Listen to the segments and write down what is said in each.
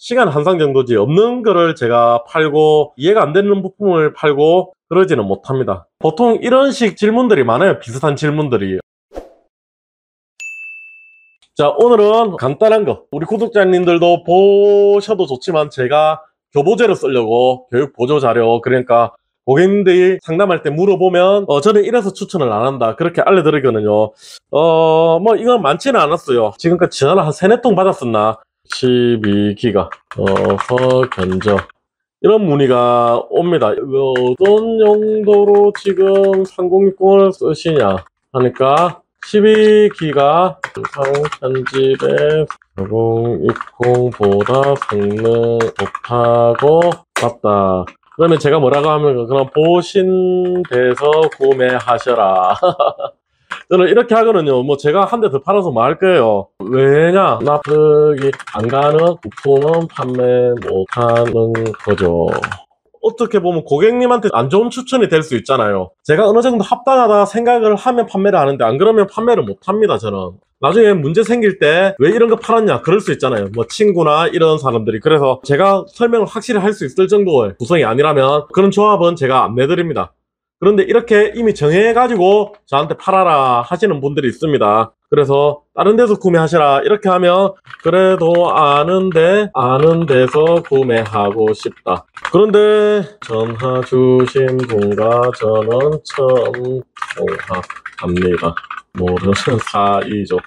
시간 한상 정도지 없는 거를 제가 팔고 이해가 안 되는 부품을 팔고 그러지는 못합니다. 보통 이런 식 질문들이 많아요. 비슷한 질문들이. 자, 오늘은 간단한 거 우리 구독자님들도 보셔도 좋지만 제가 교보제로 쓰려고 교육 보조 자료, 그러니까 고객님들이 상담할 때 물어보면 저는 이래서 추천을 안 한다 그렇게 알려드리거든요. 뭐 이건 많지는 않았어요. 지금까지 전화를 한 3-4통 받았었나. 12기가 견적 이런 문의가 옵니다. 어떤 용도로 지금 3060을 쓰시냐 하니까 12기가 영상 편집에 4060보다 성능 좋다고 봤다. 그러면 제가 뭐라고 하면 그럼 보신 데서 구매하셔라. 저는 이렇게 하거든요. 뭐 제가 한 대 더 팔아서 뭐 할 거예요. 왜냐? 납득이 안 가는 부품은 판매 못하는 거죠. 어떻게 보면 고객님한테 안 좋은 추천이 될 수 있잖아요. 제가 어느 정도 합당하다 생각을 하면 판매를 하는데 안 그러면 판매를 못 합니다, 저는. 나중에 문제 생길 때 왜 이런 거 팔았냐 그럴 수 있잖아요. 뭐 친구나 이런 사람들이. 그래서 제가 설명을 확실히 할 수 있을 정도의 구성이 아니라면 그런 조합은 제가 안 내드립니다. 그런데 이렇게 이미 정해가지고 저한테 팔아라 하시는 분들이 있습니다. 그래서 다른 데서 구매하시라 이렇게 하면 그래도 아는 데서 구매하고 싶다. 그런데 전화 주신 분과 저는 처음 통화합니다. 모르는 사이죠.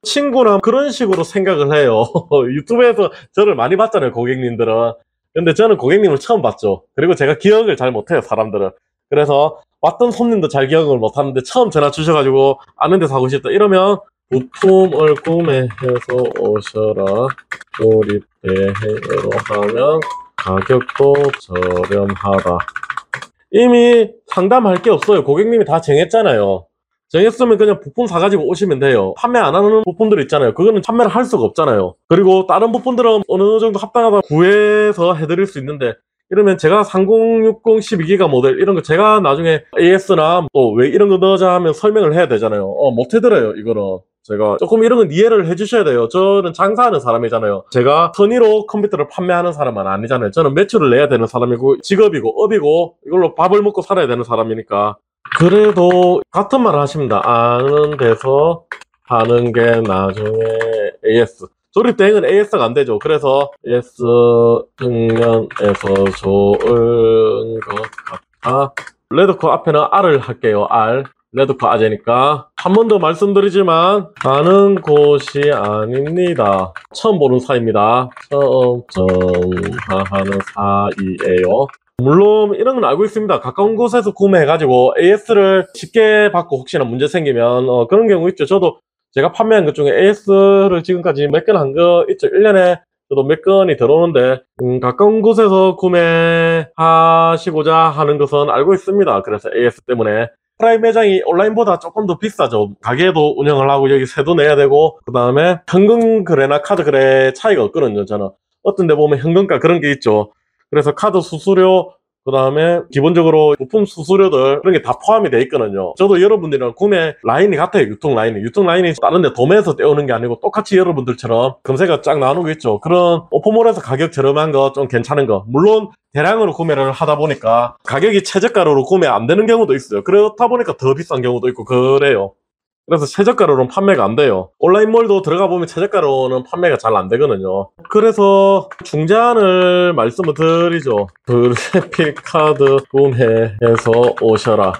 친구나 그런 식으로 생각을 해요. 유튜브에서 저를 많이 봤잖아요, 고객님들은. 근데 저는 고객님을 처음 봤죠. 그리고 제가 기억을 잘 못해요, 사람들은. 그래서 왔던 손님도 잘 기억을 못하는데 처음 전화 주셔가지고 아는 데서 하고 싶다 이러면 부품을 구매해서 오셔라. 조립대행으로 하면 가격도 저렴하다. 이미 상담할 게 없어요. 고객님이 다 정했잖아요. 정했으면 그냥 부품 사가지고 오시면 돼요. 판매 안 하는 부품들 있잖아요. 그거는 판매를 할 수가 없잖아요. 그리고 다른 부품들은 어느 정도 합당하다 구해서 해드릴 수 있는데 이러면 제가 3060 12기가 모델 이런 거 제가 나중에 AS나 또 왜 이런 거 넣어자 하면 설명을 해야 되잖아요. 못 해드려요, 이거는. 제가 조금 이런 건 이해를 해주셔야 돼요. 저는 장사하는 사람이잖아요. 제가 선의로 컴퓨터를 판매하는 사람은 아니잖아요. 저는 매출을 내야 되는 사람이고 직업이고 업이고 이걸로 밥을 먹고 살아야 되는 사람이니까. 그래도 같은 말을 하십니다. 아는 데서 하는 게 나중에 AS. 조립 대행은 AS가 안 되죠. 그래서 AS 측면에서 좋은 것 같아. 레드코 앞에는 R을 할게요. R. 레드코 아재니까. 한 번 더 말씀드리지만 가는 곳이 아닙니다. 처음 보는 사이입니다. 처음 전화하는 사이에요. 물론 이런 건 알고 있습니다. 가까운 곳에서 구매해가지고 AS를 쉽게 받고 혹시나 문제 생기면 그런 경우 있죠. 저도 제가 판매한 것 중에 AS를 지금까지 몇 건 한 거 있죠. 1년에 저도 몇 건이 들어오는데 가까운 곳에서 구매하시고자 하는 것은 알고 있습니다. 그래서 AS 때문에 프라임 매장이 온라인보다 조금 더 비싸죠. 가게도 운영을 하고 여기 세도 내야 되고 그 다음에 현금 거래나 카드 거래 차이가 없거든요. 저는 어떤 데 보면 현금가 그런 게 있죠. 그래서 카드 수수료 그 다음에 기본적으로 부품 수수료들 그런 게 다 포함이 돼 있거든요. 저도 여러분들이랑 구매 라인이 같아요. 유통 라인이 다른 데 도매에서 떼오는 게 아니고 똑같이 여러분들처럼 검색어 쫙 나누고 있죠. 그런 오프몰에서 가격 저렴한 거 좀 괜찮은 거 물론 대량으로 구매를 하다 보니까 가격이 최저가로 구매 안 되는 경우도 있어요. 그렇다 보니까 더 비싼 경우도 있고 그래요. 그래서 최저가로는 판매가 안 돼요. 온라인몰도 들어가 보면 최저가로는 판매가 잘 안 되거든요. 그래서 중재안을 말씀을 드리죠. 그래픽카드 구매해서 오셔라.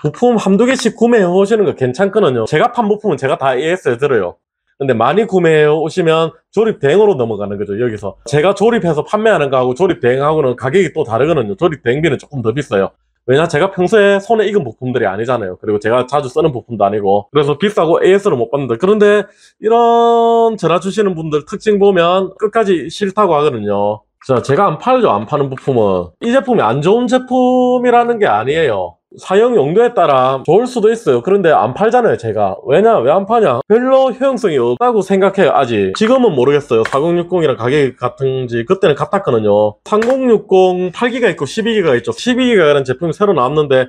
부품 한두 개씩 구매해 오시는 거 괜찮거든요. 제가 판 부품은 제가 다 AS에 들어요. 근데 많이 구매해 오시면 조립 대행으로 넘어가는 거죠. 여기서 제가 조립해서 판매하는 거하고 조립 대행하고는 가격이 또 다르거든요. 조립 대행비는 조금 더 비싸요. 왜냐 제가 평소에 손에 익은 부품들이 아니잖아요. 그리고 제가 자주 쓰는 부품도 아니고 그래서 비싸고 AS를 못 받는다. 그런데 이런 전화 주시는 분들 특징 보면 끝까지 싫다고 하거든요. 자, 제가 안 팔죠. 안 파는 부품은. 이 제품이 안 좋은 제품이라는 게 아니에요. 사용 용도에 따라 좋을 수도 있어요. 그런데 안 팔잖아요, 제가. 왜냐? 왜 안 파냐? 별로 효용성이 없다고 생각해요, 아직. 지금은 모르겠어요. 4060이랑 가격이 같은지. 그때는 같았거든요. 3060 8기가 있고 12기가 있죠. 12기가라는 제품이 새로 나왔는데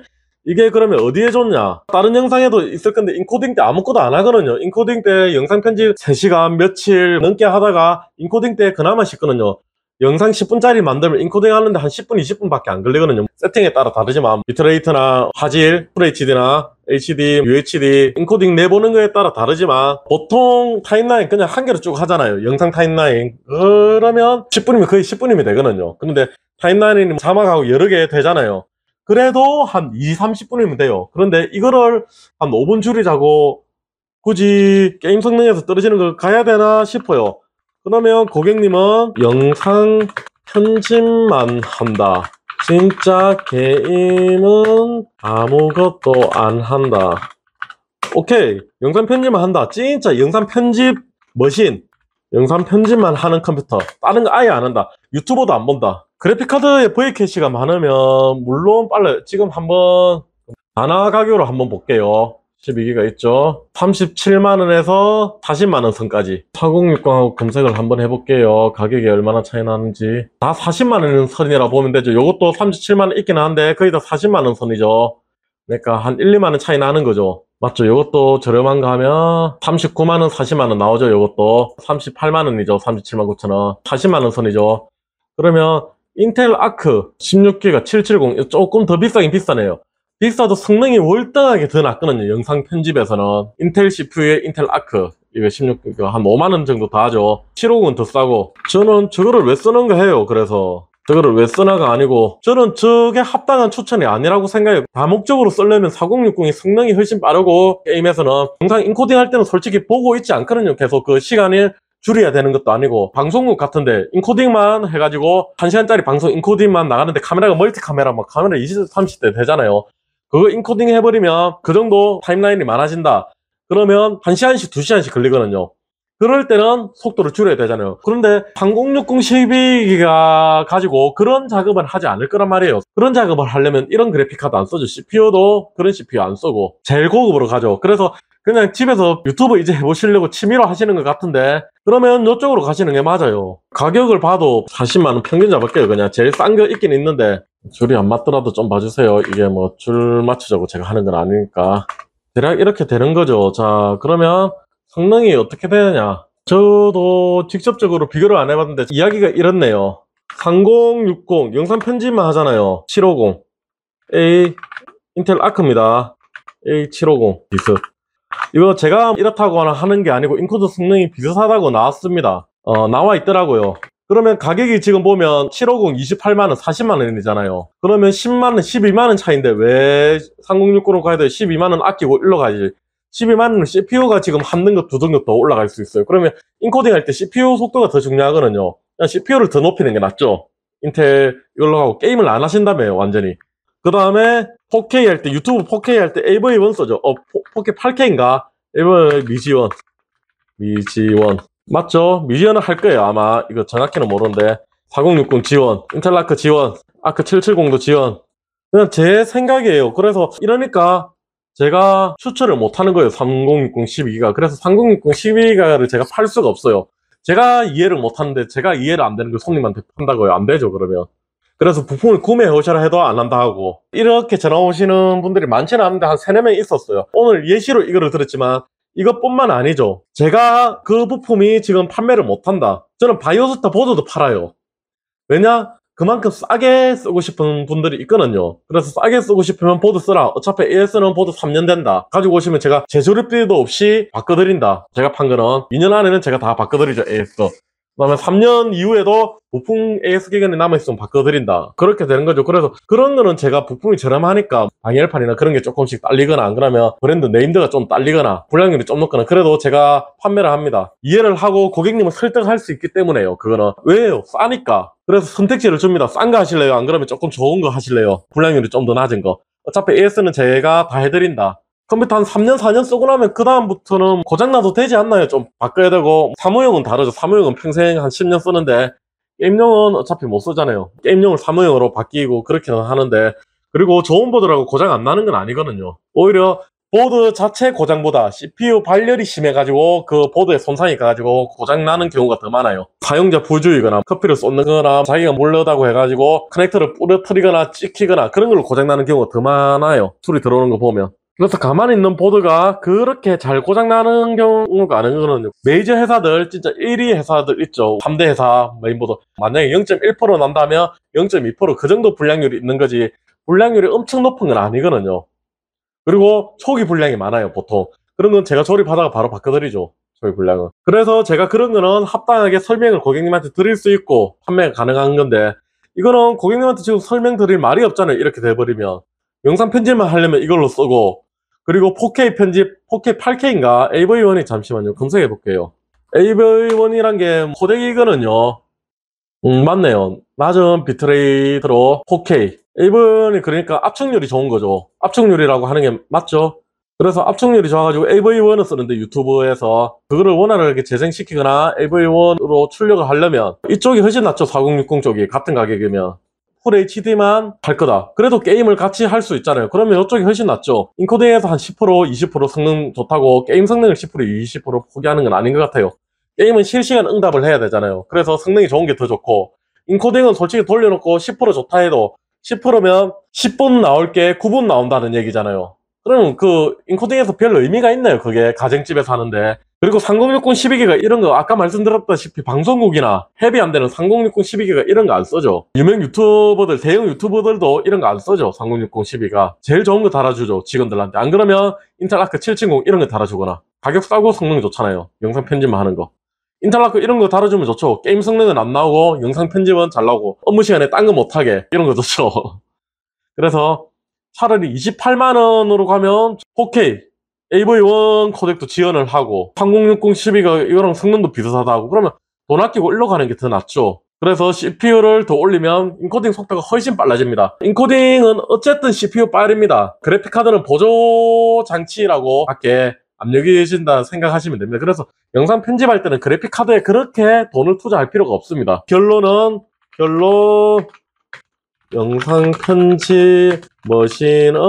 이게 그러면 어디에 좋냐? 다른 영상에도 있을 건데 인코딩 때 아무것도 안 하거든요. 인코딩 때 영상 편집 3시간 며칠 넘게 하다가 인코딩 때 그나마 쉽거든요. 영상 10분짜리 만들면 인코딩 하는데 한 10분, 20분밖에 안 걸리거든요. 세팅에 따라 다르지만 비트레이트나 화질, FHD나 HD, UHD 인코딩 내보는 거에 따라 다르지만 보통 타임라인 그냥 한 개로 쭉 하잖아요. 영상 타임라인. 그러면 10분이면 거의 10분이면 되거든요. 근데 타임라인이 자막하고 여러 개 되잖아요. 그래도 한 20, 30분이면 돼요. 그런데 이거를 한 5분 줄이자고 굳이 게임 성능에서 떨어지는 걸 가야 되나 싶어요. 그러면 고객님은 영상 편집만 한다. 진짜 게임은 아무것도 안 한다. 오케이. 영상 편집만 한다. 진짜 영상 편집 머신. 영상 편집만 하는 컴퓨터. 다른 거 아예 안 한다. 유튜버도 안 본다. 그래픽카드에 V캐시가 많으면 물론 빨라요. 지금 한번 단화 가격으로 한번 볼게요. 12기가 있죠. 37만원에서 40만원 선까지 4060하고 검색을 한번 해볼게요. 가격이 얼마나 차이 나는지. 다 40만원 선이라 보면 되죠. 요것도 37만원 있긴 한데 거의 다 40만원 선이죠. 그러니까 한 1, 2만원 차이 나는 거죠. 맞죠? 요것도 저렴한가 하면 39만원, 40만원 나오죠. 요것도 38만원이죠. 37만 9천원 40만원 선이죠. 그러면 인텔 아크 16기가 770 조금 더 비싸긴 비싸네요. 비싸도 성능이 월등하게 더 낫거든요. 영상 편집에서는. 인텔 CPU에 인텔 아크 이거 16기가 한 5만원 정도 더 하죠. 750은 더 싸고. 저는 저거를 왜 쓰는가 해요. 그래서 저거를 왜 쓰나가 아니고 저는 저게 합당한 추천이 아니라고 생각해요. 다목적으로 쓰려면 4060이 성능이 훨씬 빠르고 게임에서는 영상 인코딩 할 때는 솔직히 보고 있지 않거든요. 계속 그 시간을 줄여야 되는 것도 아니고 방송국 같은데 인코딩만 해가지고 1시간짜리 방송 인코딩만 나가는데 카메라가 멀티 카메라 막 카메라 20, 30대 되잖아요. 그거 인코딩 해버리면 그 정도 타임라인이 많아진다. 그러면 1시간씩 2시간씩 걸리거든요. 그럴 때는 속도를 줄여야 되잖아요. 그런데 3060 12기가 가지고 그런 작업은 하지 않을 거란 말이에요. 그런 작업을 하려면 이런 그래픽카드 안 써죠. CPU도 그런 CPU 안 쓰고 제일 고급으로 가죠. 그래서 그냥 집에서 유튜브 이제 해보시려고 취미로 하시는 것 같은데 그러면 이쪽으로 가시는 게 맞아요. 가격을 봐도 40만원 평균 잡을게요. 그냥 제일 싼 거 있긴 있는데 줄이 안 맞더라도 좀 봐주세요. 이게 뭐 줄 맞추자고 제가 하는 건 아니니까. 대략 이렇게 되는 거죠. 자, 그러면 성능이 어떻게 되느냐. 저도 직접적으로 비교를 안 해봤는데 이야기가 이렇네요. 3060 영상 편집만 하잖아요. 750 A 인텔 아크입니다. A750 비슷. 이거 제가 이렇다고 하는 게 아니고 인코드 성능이 비슷하다고 나왔습니다. 나와 있더라고요. 그러면 가격이 지금 보면 750 28만원 40만원이잖아요. 그러면 10만원 12만원 차이인데 왜 3060으로 가야 돼? 12만원 아끼고 일로 가야지. 12만원은 CPU가 지금 한 등급 두 등급 더 올라갈 수 있어요. 그러면 인코딩 할 때 CPU 속도가 더 중요하거든요. 그냥 CPU를 더 높이는 게 낫죠. 인텔 이걸로 하고 게임을 안 하신다며요. 완전히. 그 다음에 4K 할 때 유튜브 4K 할 때 AV1 써죠. 4K 8K인가? AV 미지원 맞죠? 미지원은 할 거예요. 아마 이거 정확히는 모르는데 4060 지원, 인텔 아크 지원, 아크 770도 지원. 그냥 제 생각이에요. 그래서 이러니까 제가 추천을 못 하는 거예요. 3060 12기가. 그래서 3060 12기가를 제가 팔 수가 없어요. 제가 이해를 못 하는데 제가 이해를 안 되는 걸 손님한테 판다고요. 안 되죠, 그러면. 그래서 부품을 구매해 오셔라 해도 안 한다 하고. 이렇게 전화 오시는 분들이 많지는 않은데 한 3, 4명 있었어요. 오늘 예시로 이거를 들었지만 이것뿐만 아니죠. 제가 그 부품이 지금 판매를 못 한다. 저는 바이오스타 보드도 팔아요. 왜냐? 그만큼 싸게 쓰고 싶은 분들이 있거든요. 그래서 싸게 쓰고 싶으면 보드 쓰라. 어차피 AS는 보드 3년 된다. 가지고 오시면 제가 재조립비도 없이 바꿔드린다. 제가 판 거는 2년 안에는 제가 다 바꿔드리죠. AS. 그 다음에 3년 이후에도 부품 AS 기간이 남아있으면 바꿔드린다. 그렇게 되는 거죠. 그래서 그런 거는 제가 부품이 저렴하니까 방열판이나 그런 게 조금씩 딸리거나 안 그러면 브랜드 네임드가 좀 딸리거나 불량률이 좀 높거나 그래도 제가 판매를 합니다. 이해를 하고 고객님을 설득할 수 있기 때문에요. 그거는 왜요? 싸니까. 그래서 선택지를 줍니다. 싼 거 하실래요? 안 그러면 조금 좋은 거 하실래요? 불량률이 좀 더 낮은 거. 어차피 AS는 제가 다 해드린다. 컴퓨터 한 3년, 4년 쓰고 나면 그 다음부터는 고장나도 되지 않나요? 좀 바꿔야 되고. 사무용은 다르죠. 사무용은 평생 한 10년 쓰는데 게임용은 어차피 못 쓰잖아요. 게임용을 사무용으로 바뀌고 그렇게는 하는데 그리고 좋은 보드라고 고장 안 나는 건 아니거든요. 오히려 보드 자체 고장보다 CPU 발열이 심해가지고 그 보드에 손상이 가가지고 고장나는 경우가 더 많아요. 사용자 부주의거나 커피를 쏟는 거나 자기가 몰르다고 해가지고 커넥터를 부러뜨리거나 찍히거나 그런 걸로 고장나는 경우가 더 많아요. 소리 들어오는 거 보면. 그래서 가만히 있는 보드가 그렇게 잘 고장나는 경우가 아니거든요. 메이저 회사들, 진짜 1위 회사들 있죠. 3대 회사 메인보드. 만약에 0.1% 난다면 0.2% 그 정도 불량률이 있는 거지 불량률이 엄청 높은 건 아니거든요. 그리고 초기 불량이 많아요, 보통. 그런 건 제가 조립하다가 바로 바꿔드리죠, 초기 불량은. 그래서 제가 그런 거는 합당하게 설명을 고객님한테 드릴 수 있고 판매가 가능한 건데 이거는 고객님한테 지금 설명드릴 말이 없잖아요, 이렇게 돼버리면. 영상 편집만 하려면 이걸로 쓰고 그리고 4K 편집, 4K 8K인가? AV1이 잠시만요. 검색해 볼게요. AV1이란 게 코덱이거든요. 맞네요. 낮은 비트레이트로 4K. AV1이 그러니까 압축률이 좋은 거죠. 압축률이라고 하는 게 맞죠? 그래서 압축률이 좋아가지고 AV1을 쓰는데 유튜브에서 그거를 원활하게 재생시키거나 AV1으로 출력을 하려면 이쪽이 훨씬 낫죠. 4060 쪽이 같은 가격이면. FHD만 할 거다. 그래도 게임을 같이 할 수 있잖아요. 그러면 이쪽이 훨씬 낫죠. 인코딩에서 한 10%, 20% 성능 좋다고 게임 성능을 10%, 20% 포기하는 건 아닌 것 같아요. 게임은 실시간 응답을 해야 되잖아요. 그래서 성능이 좋은 게 더 좋고 인코딩은 솔직히 돌려놓고 10% 좋다 해도 10%면 10분 나올 게 9분 나온다는 얘기잖아요. 그럼 그 인코딩에서 별 의미가 있나요? 그게 가정집에서 하는데. 그리고 3060 12기가 이런 거 아까 말씀드렸다시피 방송국이나 헤비 안 되는 3060 12기가 이런 거 안 써죠. 유명 유튜버들, 대형 유튜버들도 이런 거 안 써죠. 3060 12가 제일 좋은 거 달아주죠, 직원들한테. 안 그러면 인텔 아크 770 이런 거 달아주거나. 가격 싸고 성능 좋잖아요, 영상 편집만 하는 거. 인텔 아크 이런 거 달아주면 좋죠. 게임 성능은 안 나오고 영상 편집은 잘 나오고 업무 시간에 딴 거 못하게 이런 거 좋죠. 그래서 차라리 28만원으로 가면 4K AV1 코덱도 지원을 하고 3060 12가 이거랑 성능도 비슷하다고 그러면 돈 아끼고 일로 가는 게 더 낫죠. 그래서 CPU를 더 올리면 인코딩 속도가 훨씬 빨라집니다. 인코딩은 어쨌든 CPU 빠릅니다. 그래픽카드는 보조 장치라고 밖에 안 여기신다 생각하시면 됩니다. 그래서 영상 편집할 때는 그래픽카드에 그렇게 돈을 투자할 필요가 없습니다. 결론 영상 편집 머신은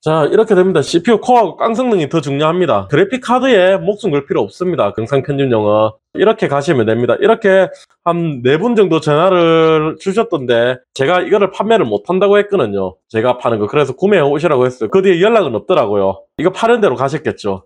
자 이렇게 됩니다. CPU 코어하고 깡 성능이 더 중요합니다. 그래픽카드에 목숨 걸 필요 없습니다. 영상 편집용은 이렇게 가시면 됩니다. 이렇게 한 4분 정도 전화를 주셨던데 제가 이거를 판매를 못한다고 했거든요. 제가 파는 거. 그래서 구매해 오시라고 했어요. 그 뒤에 연락은 없더라고요. 이거 파는 대로 가셨겠죠.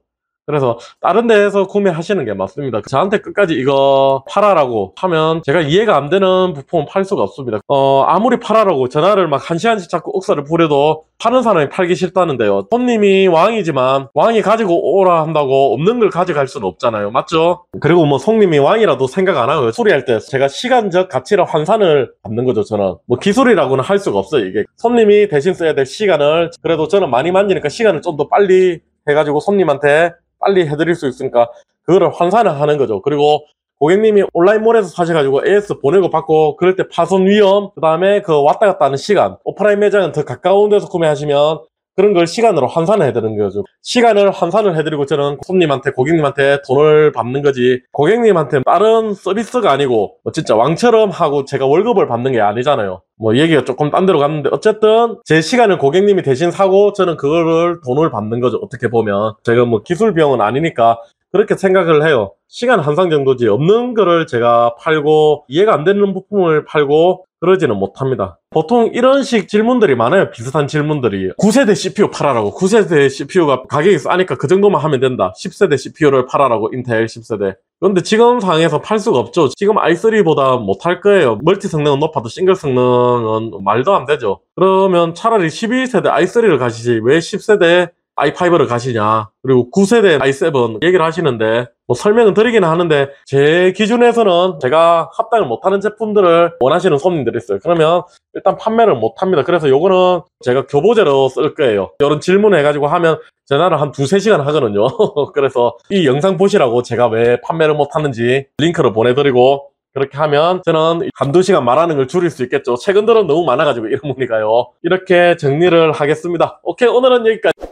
그래서 다른 데에서 구매하시는 게 맞습니다. 저한테 끝까지 이거 팔아라고 하면 제가 이해가 안 되는 부품은 팔 수가 없습니다. 아무리 팔아라고 전화를 막 1시간씩 자꾸 억사를 부려도 파는 사람이 팔기 싫다는데요. 손님이 왕이지만 왕이 가지고 오라 한다고 없는 걸 가져갈 수는 없잖아요. 맞죠? 그리고 뭐 손님이 왕이라도 생각 안 하고요. 수리할 때 제가 시간적 가치를 환산을 받는 거죠. 저는 뭐 기술이라고는 할 수가 없어요. 이게 손님이 대신 써야 될 시간을 그래도 저는 많이 만지니까 시간을 좀 더 빨리 해가지고 손님한테 빨리 해드릴 수 있으니까 그거를 환산을 하는 거죠. 그리고 고객님이 온라인몰에서 사셔가지고 AS 보내고 받고 그럴 때 파손 위험, 그 다음에 그 왔다 갔다 하는 시간, 오프라인 매장은 더 가까운 데서 구매하시면 그런 걸 시간으로 환산을 해드리는 거죠. 시간을 환산을 해드리고 저는 손님한테, 고객님한테 돈을 받는 거지 고객님한테 다른 서비스가 아니고 뭐 진짜 왕처럼 하고 제가 월급을 받는 게 아니잖아요. 뭐 얘기가 조금 딴 데로 갔는데 어쨌든 제 시간을 고객님이 대신 사고 저는 그거를 돈을 받는 거죠. 어떻게 보면 제가 뭐 기술 비용은 아니니까 그렇게 생각을 해요. 시간 환산 정도지 없는 거를 제가 팔고 이해가 안 되는 부품을 팔고 그러지는 못합니다. 보통 이런 식 질문들이 많아요. 비슷한 질문들이 9세대 CPU 팔아라고. 9세대 CPU가 가격이 싸니까 그 정도만 하면 된다. 10세대 CPU를 팔아라고. 인텔 10세대. 그런데 지금 상황에서 팔 수가 없죠. 지금 i3보다 못할 거예요. 멀티 성능은 높아도 싱글 성능은 말도 안 되죠. 그러면 차라리 11세대 i3를 가시지 왜 10세대 i5를 가시냐. 그리고 9세대 i7 얘기를 하시는데 뭐 설명은 드리긴 하는데 제 기준에서는 제가 합당을 못하는 제품들을 원하시는 손님들이 있어요. 그러면 일단 판매를 못합니다. 그래서 요거는 제가 교보제로 쓸 거예요. 이런 질문 해가지고 하면 전화를 한 2-3시간 하거든요. 그래서 이 영상 보시라고 제가 왜 판매를 못하는지 링크를 보내드리고 그렇게 하면 저는 1-2시간 말하는 걸 줄일 수 있겠죠. 최근 들은 너무 많아가지고 이런 문의가요. 이렇게 정리를 하겠습니다. 오케이, 오늘은 여기까지.